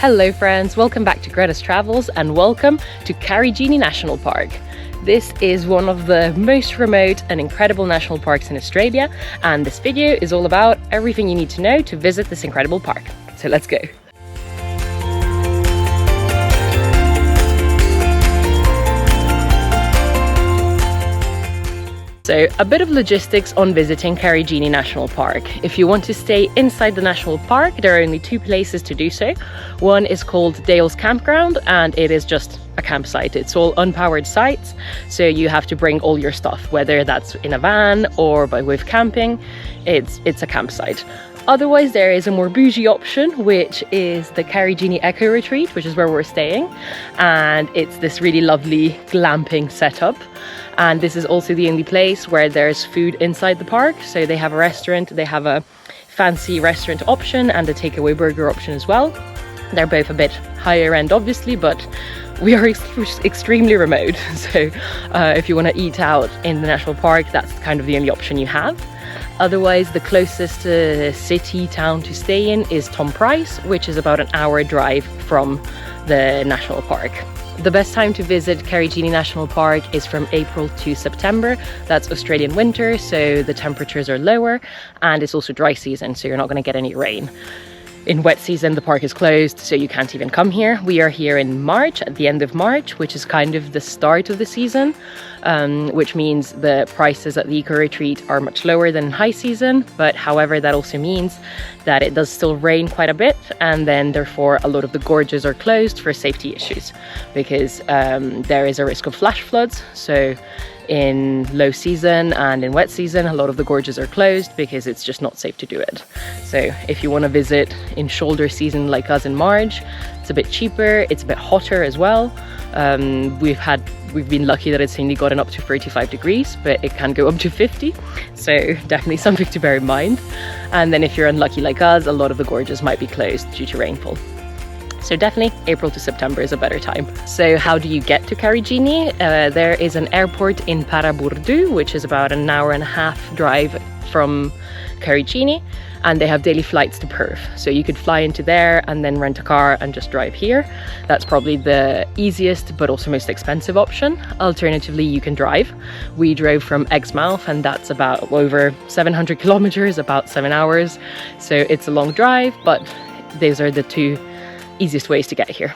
Hello friends, welcome back to Greta's Travels and welcome to Karijini National Park. This is one of the most remote and incredible national parks in Australia, and this video is all about everything you need to know to visit this incredible park. So let's go. So a bit of logistics on visiting Karijini National Park. If you want to stay inside the national park, there are only two places to do so. One is called Dale's Campground, and it is just a campsite. It's all unpowered sites, so you have to bring all your stuff, whether that's in a van or with camping. It's a campsite. Otherwise, there is a more bougie option, which is the Karijini Eco Retreat, which is where we're staying. And it's this really lovely glamping setup. And this is also the only place where there's food inside the park. So they have a restaurant, they have a fancy restaurant option and a takeaway burger option as well. They're both a bit higher end, obviously, but we are extremely remote. So if you want to eat out in the national park, that's kind of the only option you have. Otherwise, the closest city town to stay in is Tom Price, which is about an hour drive from the national park. The best time to visit Karijini National Park is from April to September. That's Australian winter, so the temperatures are lower, and it's also dry season, so you're not going to get any rain. In wet season, the park is closed, so you can't even come here. We are here in March, at the end of March, which is kind of the start of the season, which means the prices at the Eco Retreat are much lower than high season. But however, that also means that it does still rain quite a bit, and then therefore a lot of the gorges are closed for safety issues, because there is a risk of flash floods. So in low season and in wet season, a lot of the gorges are closed because it's just not safe to do it. So if you want to visit in shoulder season like us in March, it's a bit cheaper, it's a bit hotter as well. We've been lucky that it's only gotten up to 35 degrees, but it can go up to 50. So definitely something to bear in mind. And then if you're unlucky like us, a lot of the gorges might be closed due to rainfall. So definitely April to September is a better time. So how do you get to Karijini? There is an airport in Paraburdu, which is about an hour and a half drive from Karijini, and they have daily flights to Perth. So you could fly into there and then rent a car and just drive here. That's probably the easiest but also most expensive option. Alternatively, you can drive. We drove from Exmouth, and that's about over 700 kilometers, about 7 hours. So it's a long drive, but those are the two easiest ways to get here.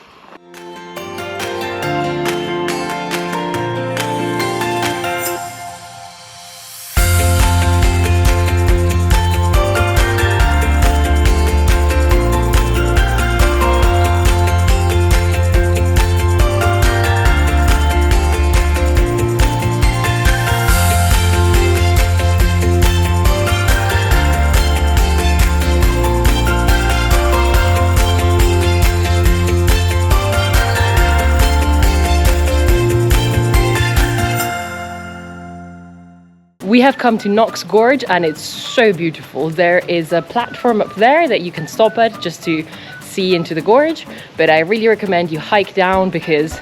We have come to Knox Gorge, and it's so beautiful. There is a platform up there that you can stop at just to see into the gorge, but I really recommend you hike down because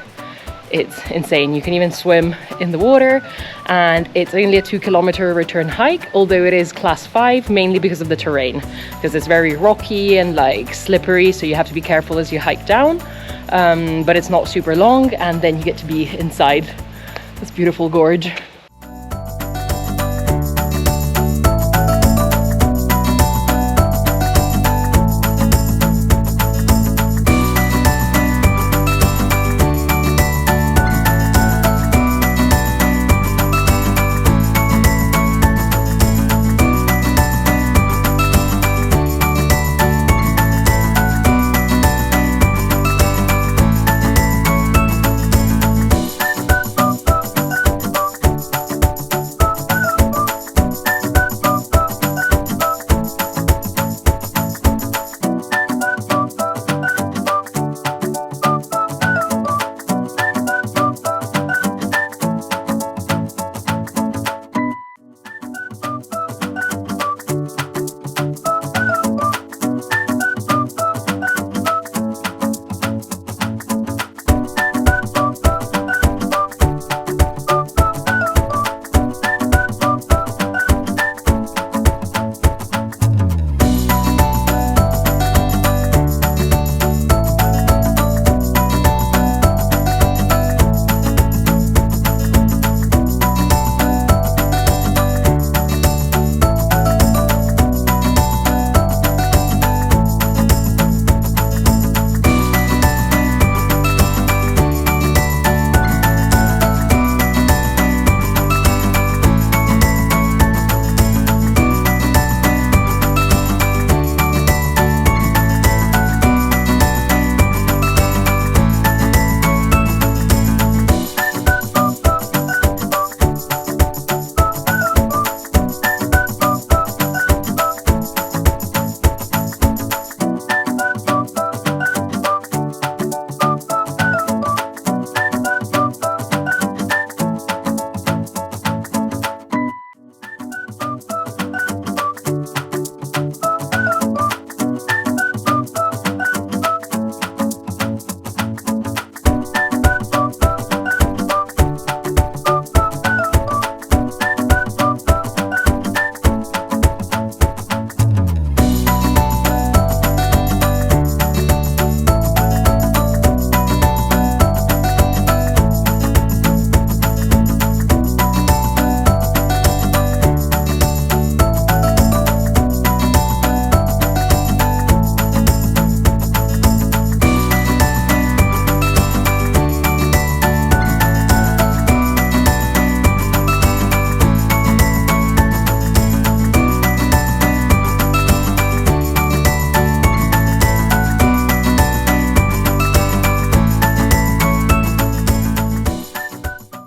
it's insane. You can even swim in the water, and it's only a 2-kilometer return hike, although it is class 5, mainly because of the terrain, because it's very rocky and like slippery, so you have to be careful as you hike down. But it's not super long, and then you get to be inside this beautiful gorge.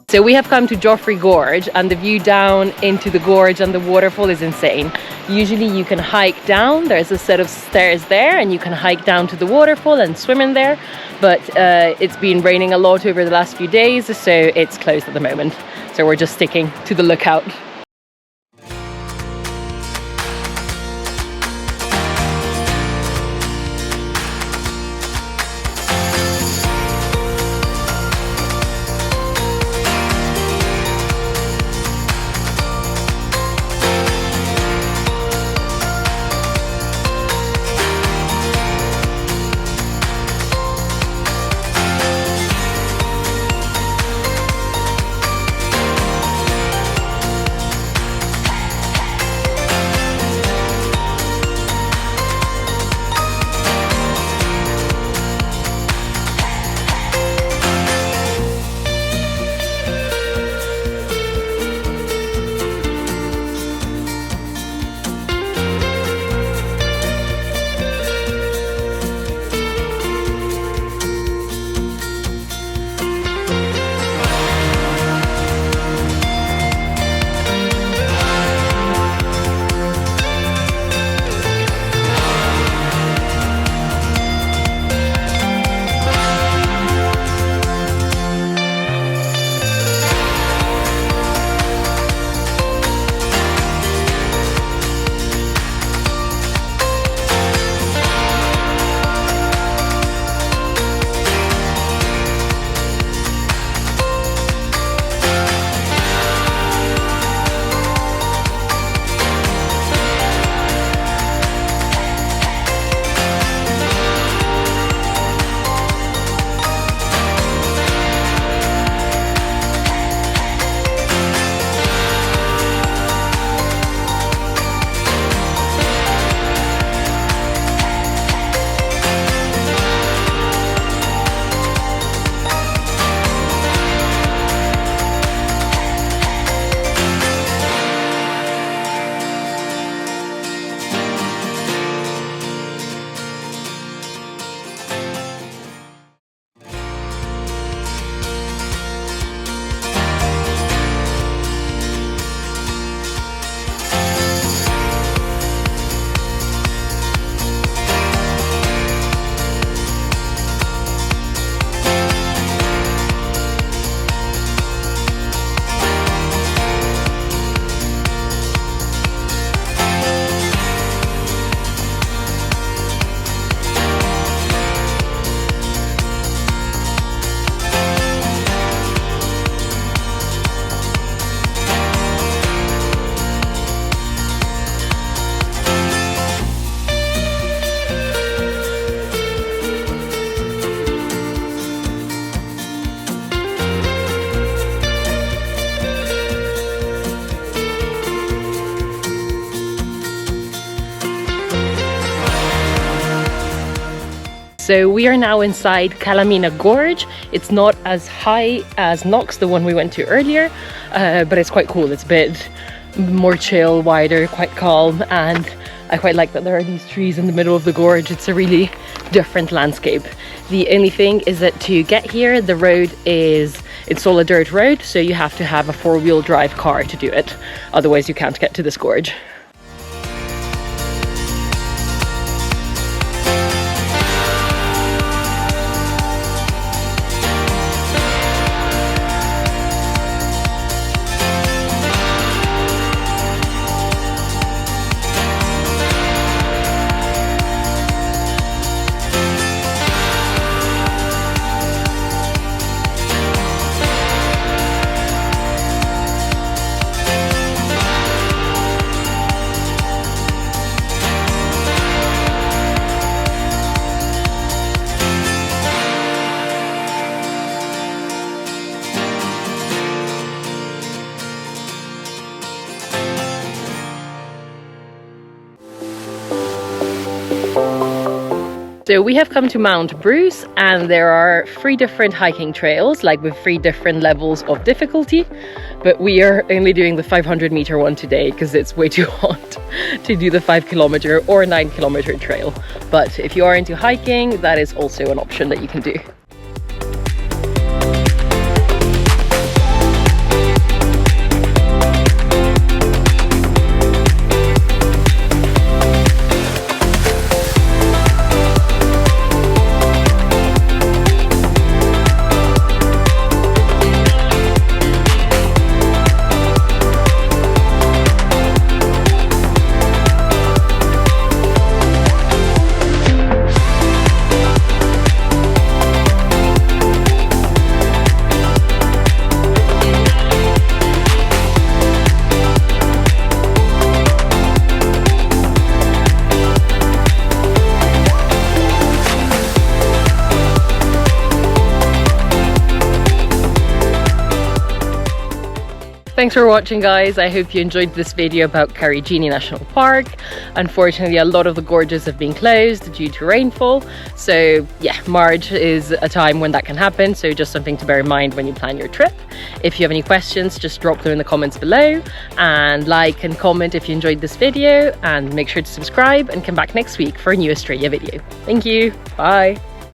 So we have come to Joffre Gorge, and the view down into the gorge and the waterfall is insane. Usually you can hike down, there's a set of stairs there, and you can hike down to the waterfall and swim in there. But it's been raining a lot over the last few days, so it's closed at the moment. So we're just sticking to the lookout. So we are now inside Kalamina Gorge. It's not as high as Knox, the one we went to earlier, but it's quite cool. It's a bit more chill, wider, quite calm, and I quite like that there are these trees in the middle of the gorge. It's a really different landscape. The only thing is that to get here, the road it's all a dirt road, so you have to have a four-wheel drive car to do it. Otherwise you can't get to this gorge. So we have come to Mount Bruce, and there are 3 different hiking trails, like with 3 different levels of difficulty, but we are only doing the 500-meter one today because it's way too hot to do the 5-kilometer or 9-kilometer trail. But if you are into hiking, that is also an option that you can do. Thanks for watching, guys. I hope you enjoyed this video about Karijini National Park. Unfortunately, a lot of the gorges have been closed due to rainfall. So yeah, March is a time when that can happen. So just something to bear in mind when you plan your trip. If you have any questions, just drop them in the comments below, and like and comment if you enjoyed this video, and make sure to subscribe and come back next week for a new Australia video. Thank you. Bye.